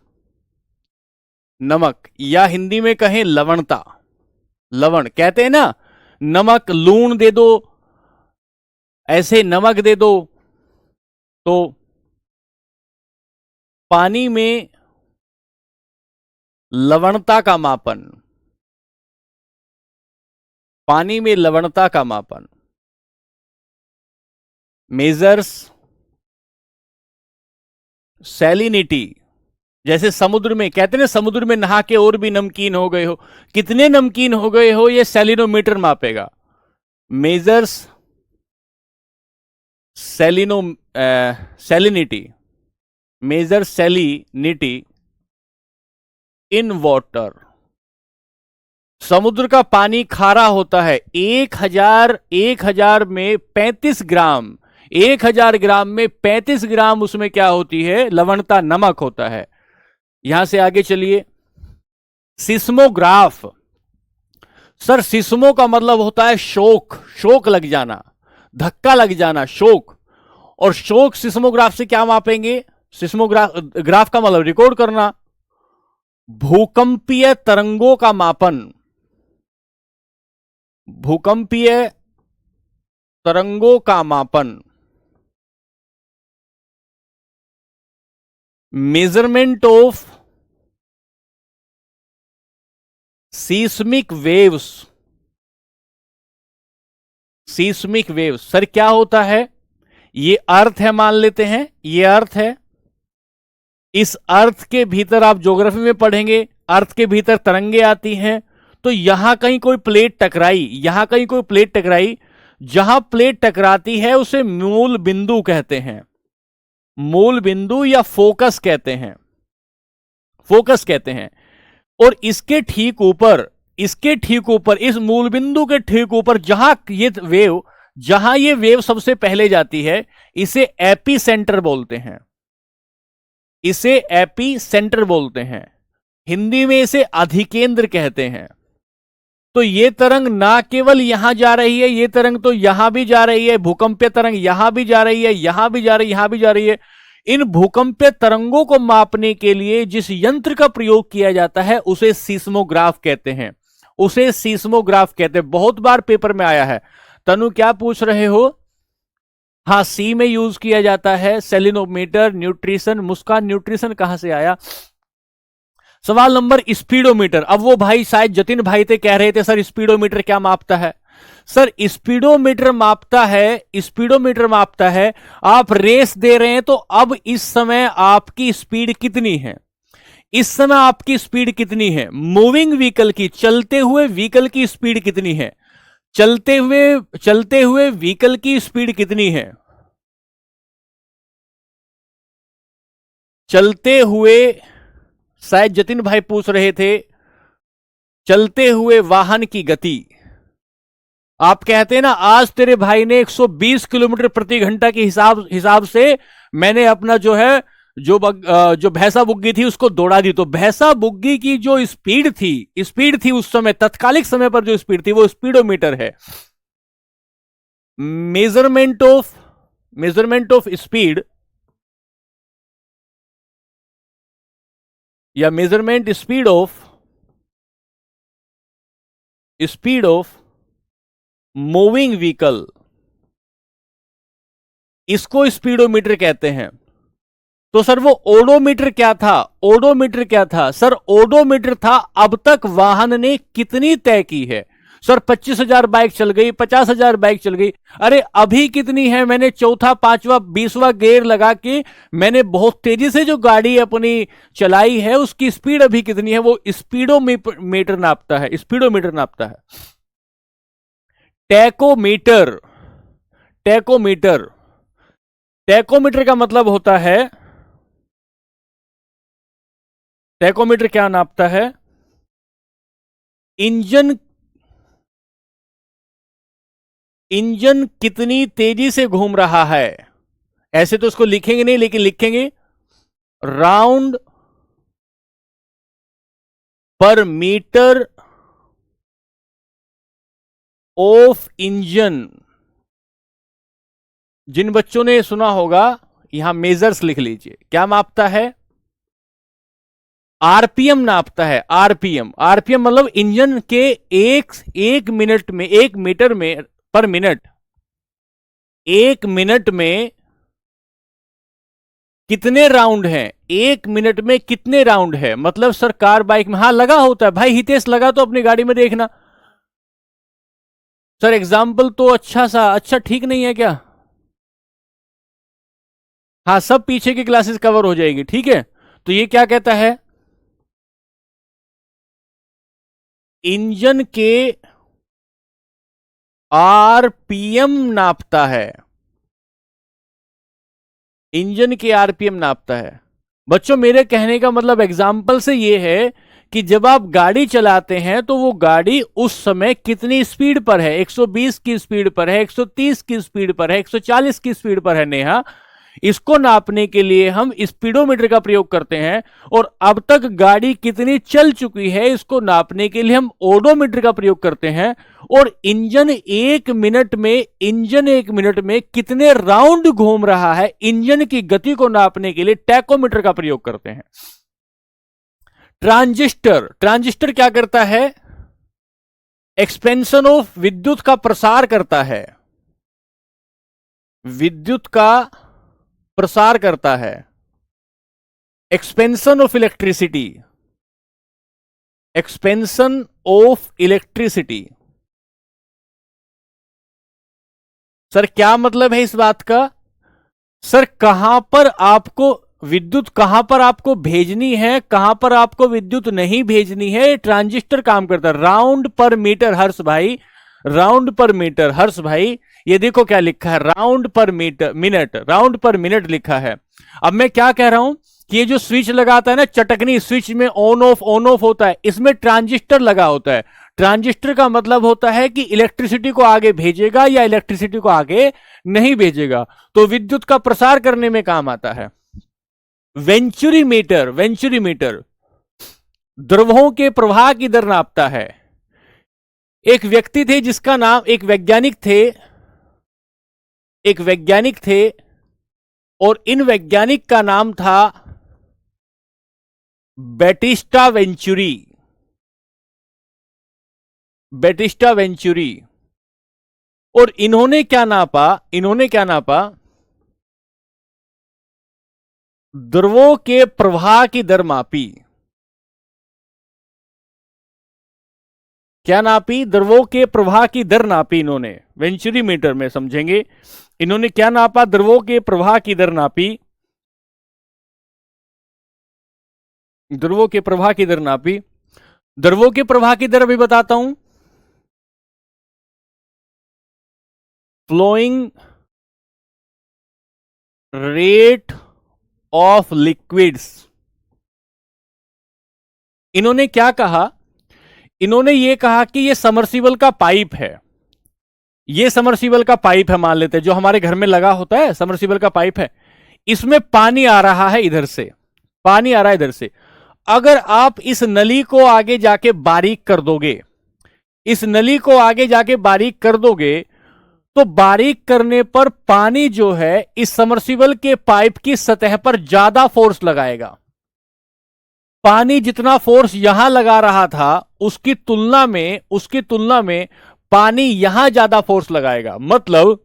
नमक, या हिंदी में कहें लवणता, लवण कहते हैं ना, नमक, लूण दे दो, ऐसे नमक दे दो। तो पानी में लवणता का मापन, पानी में लवणता का मापन, मेजर्स सैलिनिटी। जैसे समुद्र में कहते हैं ना, समुद्र में नहा के और भी नमकीन हो गए हो, कितने नमकीन हो गए हो, ये सैलिनोमीटर मापेगा। Measures salinity, measure salinity in water. समुद्र का पानी खारा होता है, 1000 में 35 ग्राम, 1000 ग्राम में 35 ग्राम उसमें क्या होती है, लवणता, नमक होता है। यहां से आगे चलिए। सिस्मोग्राफ, सर सिस्मो का मतलब होता है शोक, शोक लग जाना, धक्का लग जाना, शोक। और शोक सिस्मोग्राफ से क्या मापेंगे, सिस्मोग्राफ, ग्राफ का मतलब रिकॉर्ड करना। भूकंपीय तरंगों का मापन, भूकंपीय तरंगों का मापन। Measurement of seismic waves, seismic waves. Sir क्या होता है, ये अर्थ है, मान लेते हैं ये अर्थ है, इस अर्थ के भीतर आप ज्योग्राफी में पढ़ेंगे, अर्थ के भीतर तरंगे आती हैं। तो यहां कहीं कोई प्लेट टकराई, यहां कहीं कोई प्लेट टकराई, जहां प्लेट टकराती है उसे मूल बिंदु कहते हैं, मूल बिंदु या फोकस कहते हैं, फोकस कहते हैं। और इसके ठीक ऊपर, इसके ठीक ऊपर, इस मूल बिंदु के ठीक ऊपर जहां ये वेव सबसे पहले जाती है, इसे एपी सेंटर बोलते हैं, इसे एपी सेंटर बोलते हैं। हिंदी में इसे अधिकेंद्र कहते हैं। तो ये तरंग ना केवल यहां जा रही है, ये तरंग तो यहां भी जा रही है, भूकंपीय तरंग यहां भी जा रही है, यहां भी जा रही है, यहां भी जा रही है। इन भूकंपीय तरंगों को मापने के लिए जिस यंत्र का प्रयोग किया जाता है उसे सीस्मोग्राफ कहते हैं, उसे सीस्मोग्राफ कहते हैं। बहुत बार पेपर में आया है। तनु क्या पूछ रहे हो? हाँ, सी में यूज किया जाता है, सेलिनोमीटर, न्यूट्रिशन। मुस्कान, न्यूट्रिशन कहां से आया? सवाल नंबर स्पीडोमीटर। अब वो भाई शायद जतिन भाई थे, कह रहे थे सर स्पीडोमीटर क्या मापता है? सर स्पीडोमीटर मापता है, स्पीडोमीटर मापता है, आप रेस दे रहे हैं तो अब इस समय आपकी स्पीड कितनी है, इस समय आपकी स्पीड कितनी है, मूविंग व्हीकल की, चलते हुए व्हीकल की स्पीड कितनी है, चलते हुए व्हीकल की स्पीड कितनी है, चलते हुए, शायद जतिन भाई पूछ रहे थे, चलते हुए वाहन की गति। आप कहते हैं ना आज तेरे भाई ने 120 किलोमीटर प्रति घंटा के हिसाब से मैंने अपना जो है जो भैंसा बुग्गी थी उसको दौड़ा दी। तो भैंसा बुग्गी की जो स्पीड थी उस समय, तत्कालिक समय पर जो स्पीड थी वो स्पीडोमीटर है। मेजरमेंट ऑफ स्पीड या measurement speed of moving vehicle, इसको स्पीडोमीटर कहते हैं। तो सर वो ओडोमीटर क्या था? ओडोमीटर क्या था? सर ओडोमीटर था अब तक वाहन ने कितनी तय की है। सर 25,000 बाइक चल गई, 50,000 बाइक चल गई। अरे अभी कितनी है? मैंने चौथा, पांचवा, 20वां गियर लगा के मैंने बहुत तेजी से जो गाड़ी अपनी चलाई है उसकी स्पीड अभी कितनी है, वो स्पीडोमीटर नापता है, स्पीडोमीटर नापता है। टैकोमीटर, टैकोमीटर, टैकोमीटर का मतलब होता है, टैकोमीटर क्या नापता है? इंजन कितनी तेजी से घूम रहा है। ऐसे तो उसको लिखेंगे नहीं, लेकिन लिखेंगे round per metre of engine. जिन बच्चों ने सुना होगा यहां मेजर्स लिख लीजिए। क्या मापता है? आरपीएम नापता है। आरपीएम, आरपीएम मतलब इंजन के एक मिनट में, 1 मीटर में पर मिनट, 1 मिनट में कितने राउंड हैं, 1 मिनट में कितने राउंड है। मतलब सर कार बाइक में हाँ लगा होता है भाई। हितेश लगा तो अपनी गाड़ी में देखना। सर एग्जाम्पल तो अच्छा ठीक नहीं है क्या? हाँ सब पीछे की क्लासेस कवर हो जाएगी, ठीक है। तो ये क्या कहता है? इंजन के आरपीएम नापता है, इंजन के आरपीएम नापता है। बच्चों मेरे कहने का मतलब एग्जाम्पल से ये है कि जब आप गाड़ी चलाते हैं तो वो गाड़ी उस समय कितनी स्पीड पर है, 120 की स्पीड पर है, 130 की स्पीड पर है, 140 की स्पीड पर है। नेहा, इसको नापने के लिए हम स्पीडोमीटर का प्रयोग करते हैं। और अब तक गाड़ी कितनी चल चुकी है इसको नापने के लिए हम ओडोमीटर का प्रयोग करते हैं। और इंजन एक मिनट में कितने राउंड घूम रहा है, इंजन की गति को नापने के लिए टैकोमीटर का प्रयोग करते हैं। ट्रांजिस्टर क्या करता है? एक्सपेंशन ऑफ विद्युत का प्रसार करता है, विद्युत का प्रसार करता है। Expansion of electricity, expansion of electricity. Sir क्या मतलब है इस बात का? सर कहां पर आपको विद्युत, कहां पर आपको भेजनी है, कहां पर आपको विद्युत नहीं भेजनी है, ट्रांजिस्टर काम करता है। राउंड पर मीटर, हर्ष भाई, राउंड पर मीटर। हर्ष भाई ये देखो क्या लिखा है, round per meter, minute, round per minute लिखा है। अब मैं क्या कह रहा हूं कि ये जो स्विच लगाता है ना, चटकनी स्विच में ऑन ऑफ होता है, इसमें ट्रांजिस्टर लगा होता है। ट्रांजिस्टर का मतलब होता है कि इलेक्ट्रिसिटी को आगे भेजेगा या इलेक्ट्रिसिटी को आगे नहीं भेजेगा, तो विद्युत का प्रसार करने में काम आता है। वेंचुरीमीटर द्रवों के प्रवाह की दर नापता है। एक व्यक्ति थे जिसका नाम, एक वैज्ञानिक थे और इन वैज्ञानिक का नाम था बैटिस्टा वेंचुरी। Batista venturi. और इन्होंने क्या नापा, इन्होंने क्या नापा, द्रवों के प्रवाह की दर मापी। क्या नापी? द्रवों के प्रवाह की दर नापी इन्होंने, वेंचुरी मीटर में समझेंगे। इन्होंने क्या नापा? द्रवों के प्रवाह की दर नापी। द्रवों के प्रवाह की दर नापी। द्रवों के प्रवाह की दर अभी बताता हूं। Flowing rate of liquids. इन्होंने क्या कहा? इन्होंने ये कहा कि ये समरसीबल का पाइप है। ये समरसीबल का पाइप है, मान लेते हैं, जो हमारे घर में लगा होता है, समरसीबल का पाइप है। इसमें पानी आ रहा है इधर से, पानी आ रहा है इधर से। अगर आप इस नली को आगे जाके बारीक कर दोगे, इस नली को आगे जाके बारीक कर दोगे, तो बारीक करने पर पानी जो है इस समरसीबल के पाइप की सतह पर ज्यादा फोर्स लगाएगा। पानी जितना फोर्स यहां लगा रहा था उसकी तुलना में पानी यहां ज्यादा फोर्स लगाएगा। मतलब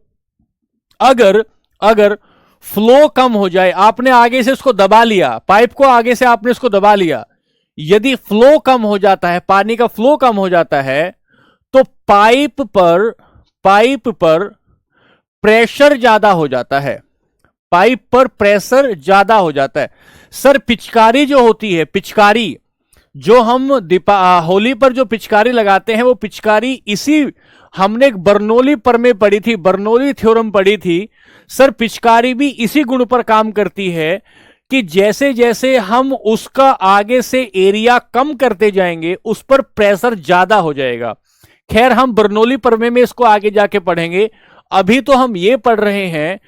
अगर अगर फ्लो कम हो जाए, आपने आगे से इसको दबा लिया, पाइप को आगे से आपने इसको दबा लिया, यदि फ्लो कम हो जाता है, पानी का फ्लो कम हो जाता है, तो पाइप पर प्रेशर ज्यादा हो जाता है। पाइप पर प्रेशर ज्यादा हो जाता है। सर पिचकारी जो होती है, पिचकारी जो हम होली पर जो पिचकारी लगाते हैं, वो पिचकारी इसी, हमने एक बर्नौली पर में पढ़ी थी, बर्नौली थ्योरम पढ़ी थी। सर पिचकारी भी इसी गुण पर काम करती है कि जैसे जैसे हम उसका आगे से एरिया कम करते जाएंगे, उस पर प्रेशर ज्यादा हो जाएगा। खैर हम बर्नौली परमे में इसको आगे जाके पढ़ेंगे। अभी तो हम ये पढ़ रहे हैं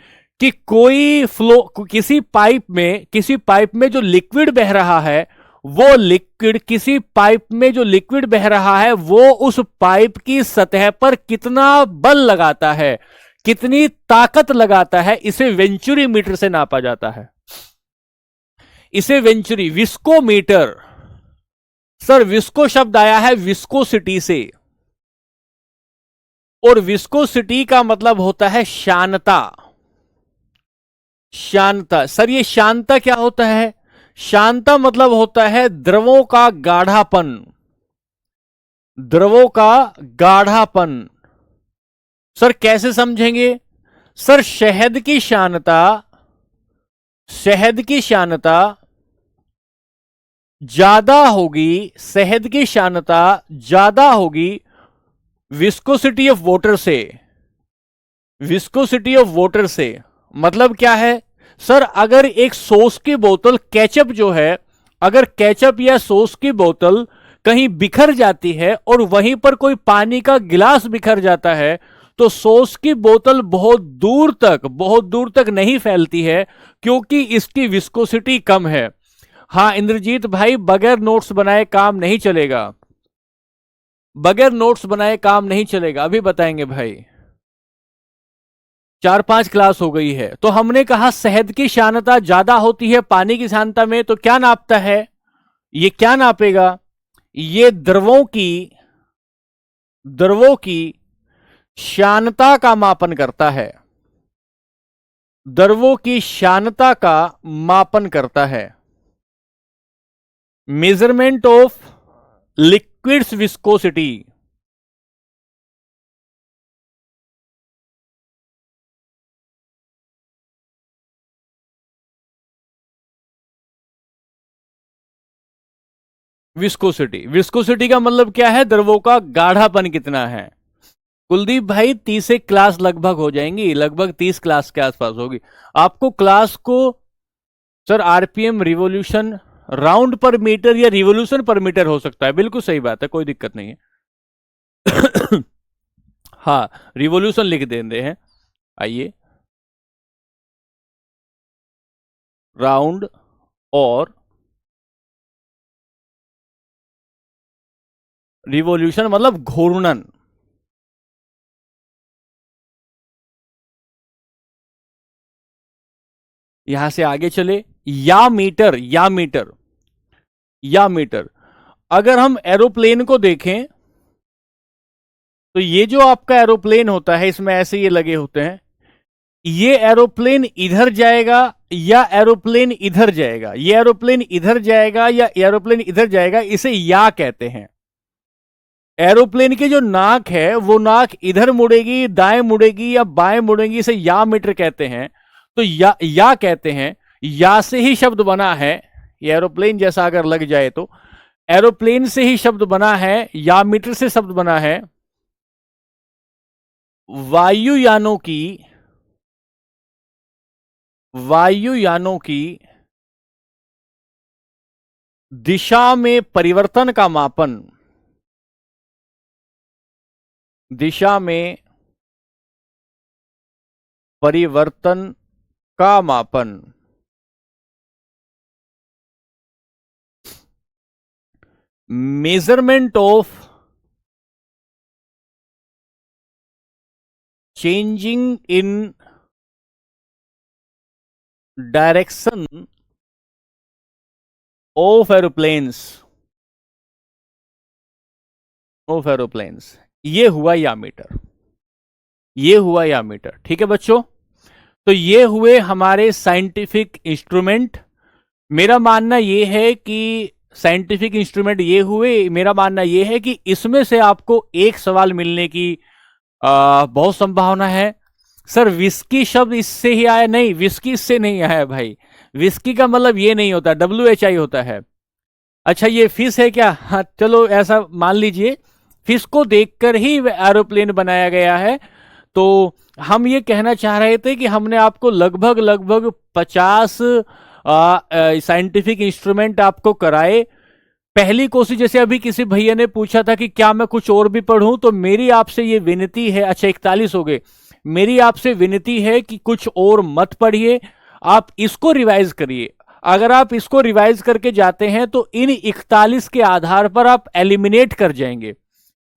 कि कोई फ्लो, किसी पाइप में जो लिक्विड बह रहा है, वो लिक्विड, किसी पाइप में जो लिक्विड बह रहा है, वो उस पाइप की सतह पर कितना बल लगाता है, कितनी ताकत लगाता है, इसे वेंचुरी मीटर से नापा जाता है। इसे वेंचुरी, विस्कोमीटर। सर विस्को शब्द आया है विस्कोसिटी से, और विस्कोसिटी का मतलब होता है शानता। शानता। सर ये शानता क्या होता है? शानता मतलब होता है द्रवों का गाढ़ापन, द्रवों का गाढ़ापन। सर कैसे समझेंगे? सर शहद की शानता, शहद की शानता ज्यादा होगी, शहद की शानता ज्यादा होगी विस्कोसिटी ऑफ वाटर से, विस्कोसिटी ऑफ वाटर से। मतलब क्या है? सर अगर एक सॉस की बोतल, केचप जो है, अगर केचप या सॉस की बोतल कहीं बिखर जाती है और वहीं पर कोई पानी का गिलास बिखर जाता है, तो सॉस की बोतल बहुत दूर तक नहीं फैलती है, क्योंकि इसकी विस्कोसिटी कम है। हाँ इंद्रजीत भाई, बगैर नोट्स बनाए काम नहीं चलेगा, बगैर नोट्स बनाए काम नहीं चलेगा। अभी बताएंगे भाई, 4-5 क्लास हो गई है। तो हमने कहा शहद की शानता ज्यादा होती है पानी की शानता में, तो क्या नापता है? ये क्या नापेगा? ये द्रवों की शानता का मापन करता है, द्रवों की शानता का मापन करता है। Measurement of liquids viscosity. Viscosity, viscosity का मतलब क्या है? द्रवों का गाढ़ापन कितना है। कुलदीप भाई 30 एक क्लास लगभग हो जाएंगी, लगभग 30 क्लास के आसपास होगी। आपको क्लास को sir RPM, revolution, round per metre या रिवॉल्यूशन पर मीटर हो सकता है, बिल्कुल सही बात है, कोई दिक्कत नहीं है। हाँ रिवॉल्यूशन लिख देते हैं, आइए, राउंड और रिवॉल्यूशन मतलब घूर्णन। यहां से आगे चले, या मीटर, या मीटर, या मीटर। अगर हम एरोप्लेन को देखें तो ये जो आपका एरोप्लेन होता है, इसमें ऐसे ये लगे होते हैं, ये एरोप्लेन इधर जाएगा या एरोप्लेन इधर जाएगा, ये एरोप्लेन इधर जाएगा या एरोप्लेन इधर जाएगा, इसे या कहते हैं। एरोप्लेन की जो नाक है वो नाक इधर मुड़ेगी, दाएं मुड़ेगी या बाएं मुड़ेगी, इसे या मीटर कहते हैं। तो या कहते हैं, या से ही शब्द बना है, ये एरोप्लेन जैसा अगर लग जाए तो एरोप्लेन से ही शब्द बना है, या मीटर से शब्द बना है वायुयानों की दिशा में परिवर्तन का मापन, दिशा में परिवर्तन का मापन, measurement of changing in direction of aeroplanes, ये हुआ या मीटर, ये हुआ या मीटर। ठीक है बच्चों, तो ये हुए हमारे साइंटिफिक इंस्ट्रूमेंट। मेरा मानना ये है कि साइंटिफिक इंस्ट्रूमेंट ये हुए, मेरा मानना ये है कि इसमें से आपको एक सवाल मिलने की बहुत संभावना है। सर विस्की शब्द इससे ही आया? नहीं, विस्की इससे नहीं आया भाई, विस्की का मतलब ये नहीं होता, WHI होता है। अच्छा ये फिश है क्या? हाँ चलो ऐसा मान लीजिए, फिश को देखकर ही एरोप्लेन बनाया गया है। तो हम ये कहना चाह रहे थे कि हमने आपको लगभग 50 साइंटिफिक इंस्ट्रूमेंट आपको कराए। पहली कोशिश, जैसे अभी किसी भैया ने पूछा था कि क्या मैं कुछ और भी पढ़ूं, तो मेरी आपसे ये विनती है, अच्छा 41 हो गए, मेरी आपसे विनती है कि कुछ और मत पढ़िए, आप इसको रिवाइज करिए। अगर आप इसको रिवाइज करके जाते हैं तो इन 41 के आधार पर आप एलिमिनेट कर जाएंगे।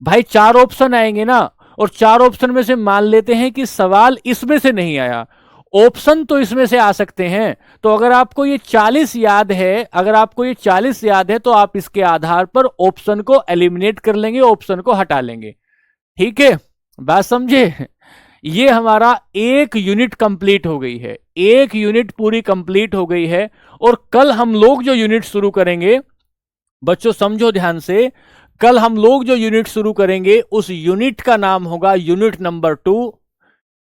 भाई 4 ऑप्शन आएंगे ना, और 4 ऑप्शन में से मान लेते हैं कि सवाल इसमें से नहीं आया, ऑप्शन तो इसमें से आ सकते हैं। तो अगर आपको ये 40 याद है, अगर आपको ये 40 याद है, तो आप इसके आधार पर ऑप्शन को एलिमिनेट कर लेंगे, ऑप्शन को हटा लेंगे। ठीक है, बात समझे? ये हमारा एक यूनिट कंप्लीट हो गई है, एक यूनिट पूरी कंप्लीट हो गई है। और कल हम लोग जो यूनिट शुरू करेंगे, बच्चों समझो ध्यान से, कल हम लोग जो यूनिट शुरू करेंगे उस यूनिट का नाम होगा यूनिट नंबर 2।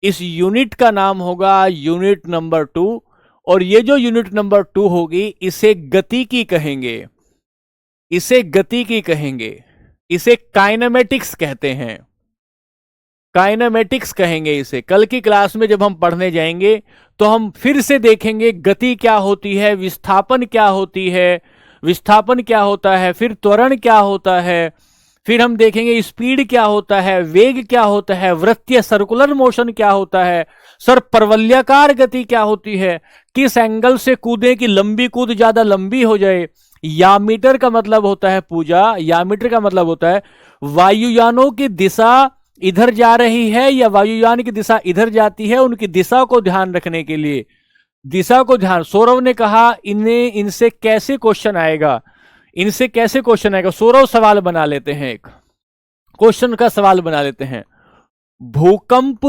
इस यूनिट का नाम होगा यूनिट नंबर 2, और ये जो यूनिट नंबर 2 होगी इसे गतिकी कहेंगे, इसे गतिकी कहेंगे, इसे काइनेमेटिक्स कहते हैं, काइनेमेटिक्स कहेंगे इसे। कल की क्लास में जब हम पढ़ने जाएंगे तो हम फिर से देखेंगे गति क्या होती है, विस्थापन क्या होती है, विस्थापन क्या होता है, फिर त्वरण क्या होता है, फिर हम देखेंगे स्पीड क्या होता है, वेग क्या होता है, वृत्तीय सर्कुलर मोशन क्या होता है, सर परवलयाकार गति क्या होती है, किस एंगल से कूदे कि लंबी कूद ज्यादा लंबी हो जाए। या मीटर का मतलब होता है पूजा, या मीटर का मतलब होता है वायुयानों की दिशा इधर जा रही है या वायुयान की दिशा इधर जाती है, उनकी दिशा को ध्यान रखने के लिए, दिशा को ध्यान। सौरव ने कहा इनसे कैसे क्वेश्चन आएगा, इनसे कैसे क्वेश्चन आएगा। सौरव सवाल बना लेते हैं, एक क्वेश्चन का सवाल बना लेते हैं। भूकंप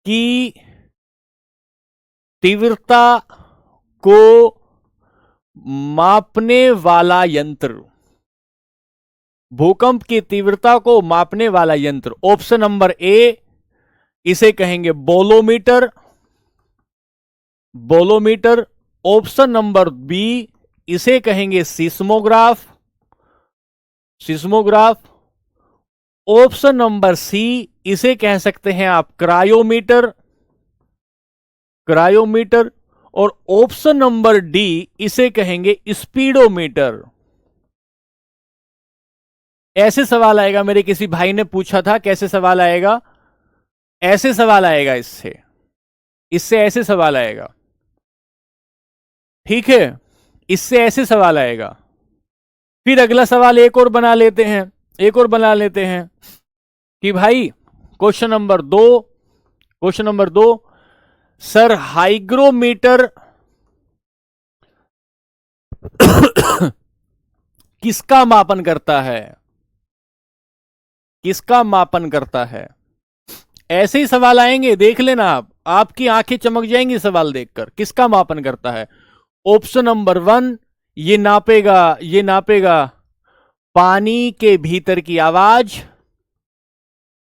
की तीव्रता को मापने वाला यंत्र, भूकंप की तीव्रता को मापने वाला यंत्र। ऑप्शन नंबर ए, इसे कहेंगे bolometer, bolometer. Option number B, इसे कहेंगे seismograph, seismograph. Option number C, इसे कह सकते हैं आप क्रायोमीटर, क्रायोमीटर। और ऑप्शन नंबर डी, इसे कहेंगे स्पीडोमीटर। ऐसे सवाल आएगा, मेरे किसी भाई ने पूछा था कैसे सवाल आएगा, ऐसे सवाल आएगा, इससे इससे ऐसे सवाल आएगा। ठीक है, इससे ऐसे सवाल आएगा। फिर अगला सवाल एक और बना लेते हैं, एक और बना लेते हैं कि भाई question number 2, question number 2, sir hygrometer किसका मापन करता है? किसका मापन करता है? ऐसे ही सवाल आएंगे, देख लेना आप, आपकी आंखें चमक जाएंगी सवाल देखकर। किसका मापन करता है? ऑप्शन नंबर 1, ये नापेगा पानी के भीतर की आवाज।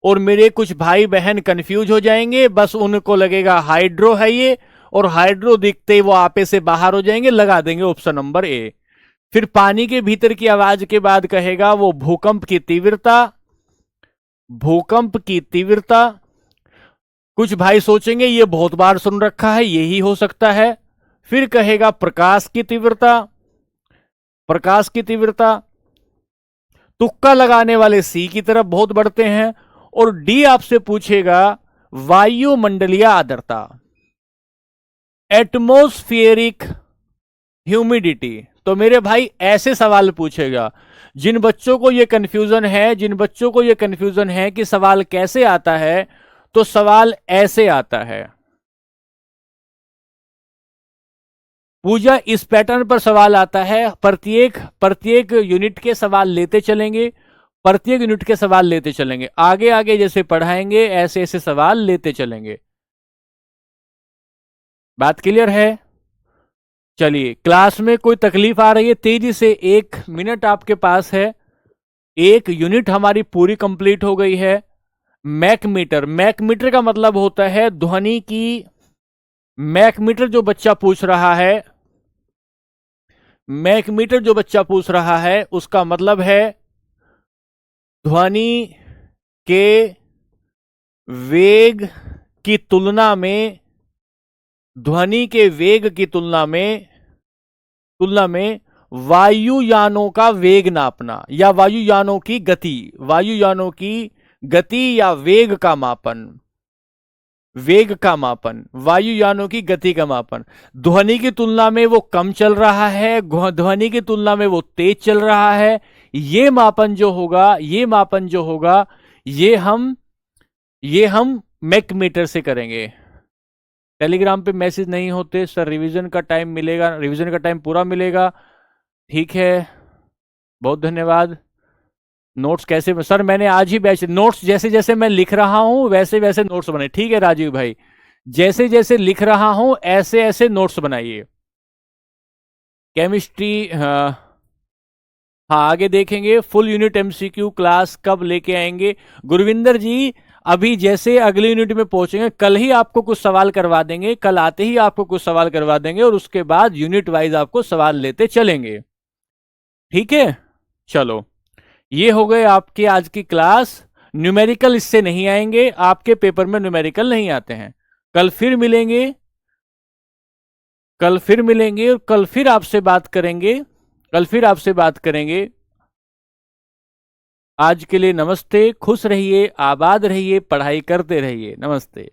और मेरे कुछ भाई बहन कंफ्यूज हो जाएंगे, बस उनको लगेगा हाइड्रो है ये, और हाइड्रो दिखते ही वो आपे से बाहर हो जाएंगे, लगा देंगे ऑप्शन नंबर ए। फिर पानी के भीतर की आवाज के बाद कहेगा वो भूकंप की तीव्रता। भूकंप की तीव्रता, कुछ भाई सोचेंगे ये बहुत बार सुन रखा है, यही हो सकता है। फिर कहेगा प्रकाश की तीव्रता। प्रकाश की तीव्रता, तुक्का लगाने वाले सी की तरफ बहुत बढ़ते हैं। और डी आपसे पूछेगा वायुमंडलीय आर्द्रता, एटमॉस्फेरिक ह्यूमिडिटी। तो मेरे भाई ऐसे सवाल पूछेगा। जिन बच्चों को यह कंफ्यूजन है, जिन बच्चों को यह कंफ्यूजन है कि सवाल कैसे आता है, तो सवाल ऐसे आता है। पूजा इस पैटर्न पर सवाल आता है। प्रत्येक प्रत्येक यूनिट के सवाल लेते चलेंगे, प्रत्येक यूनिट के सवाल लेते चलेंगे, आगे आगे जैसे पढ़ाएंगे ऐसे ऐसे सवाल लेते चलेंगे। बात क्लियर है? चलिए, क्लास में कोई तकलीफ आ रही है? तेजी से, 1 मिनट आपके पास है। एक यूनिट हमारी पूरी कंप्लीट हो गई है। मैक मीटर, मैक मीटर का मतलब होता है ध्वनि की। मैक मीटर जो बच्चा पूछ रहा है, मैक मीटर जो बच्चा पूछ रहा है, उसका मतलब है ध्वनि के वेग की तुलना में, ध्वनि के वेग की तुलना में वायुयानों का वेग नापना, या वायुयानों की गति, वायुयानों की गति या वेग का मापन, वेग का मापन, वायुयानों की गति का मापन। ध्वनि की तुलना में वो कम चल रहा है, ध्वनि की तुलना में वो तेज चल रहा है। ये मापन जो होगा, ये मापन जो होगा, ये हम मैक मीटर से करेंगे। टेलीग्राम पे मैसेज नहीं होते सर, रिवीजन का टाइम मिलेगा, रिवीजन का टाइम पूरा मिलेगा। ठीक है, बहुत धन्यवाद। नोट्स कैसे सर? मैंने आज ही बैच नोट्स, जैसे जैसे मैं लिख रहा हूं वैसे वैसे नोट्स बने। ठीक है राजीव भाई, जैसे जैसे लिख रहा हूं ऐसे ऐसे नोट्स बनाइए। केमिस्ट्री, हाँ हाँ, आगे देखेंगे। फुल यूनिट एमसीक्यू क्लास कब लेके आएंगे गुरविंदर जी? अभी जैसे अगले यूनिट में पहुंचेंगे, कल ही आपको कुछ सवाल करवा देंगे, कल आते ही आपको कुछ सवाल करवा देंगे, और उसके बाद यूनिट वाइज आपको सवाल लेते चलेंगे। ठीक है, चलो, ये हो गए आपकी आज की क्लास। न्यूमेरिकल इससे नहीं आएंगे, आपके पेपर में न्यूमेरिकल नहीं आते हैं। कल फिर मिलेंगे, कल फिर मिलेंगे, और कल फिर आपसे बात करेंगे, कल फिर आपसे बात करेंगे। आज के लिए नमस्ते, खुश रहिए, आबाद रहिए, पढ़ाई करते रहिए। नमस्ते।